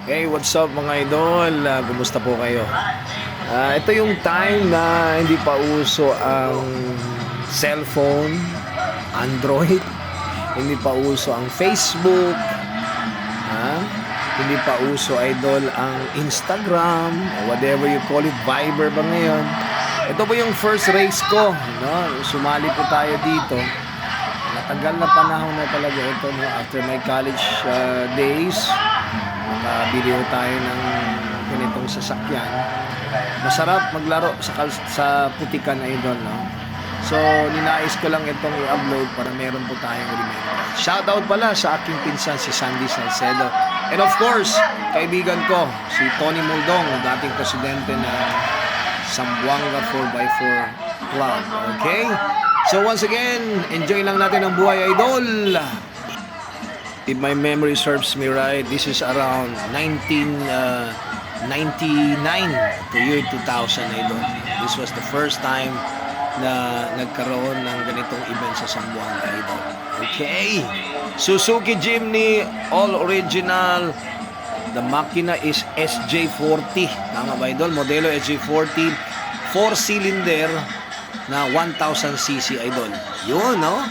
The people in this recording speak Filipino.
Hey, what's up mga idol? Kumusta po kayo? Ito yung time na hindi pa uso ang cellphone, Android, hindi pa uso ang Facebook, hindi pa uso idol ang Instagram, or whatever you call it, Viber ba ngayon. Ito po yung first race ko, no? Sumali po tayo dito. Matagal na panahon na talaga ito, no? After my college days, nakabili ko tayo ng ganitong sasakyan. Masarap maglaro sa putikan na idol, no? So, ninais ko lang itong i-upload para meron po tayong remember. Shoutout pala sa aking pinsan si Sandy Salcedo. And of course, kaibigan ko, si Tony Muldong, dating presidente ng Zamboanga 4x4 Club. Okay? So once again, enjoy lang natin ang buhay, idol. If my memory serves me right, this is around 1999 to year 2000, idol. This was the first time na nagkaroon ng ganitong event sa Zamboanga, idol. Okay. Suzuki Jimny, all original. The makina is SJ40. Tama ba, idol? Modelo SJ40. 4-cylinder na 1000cc, idol. Yun, no?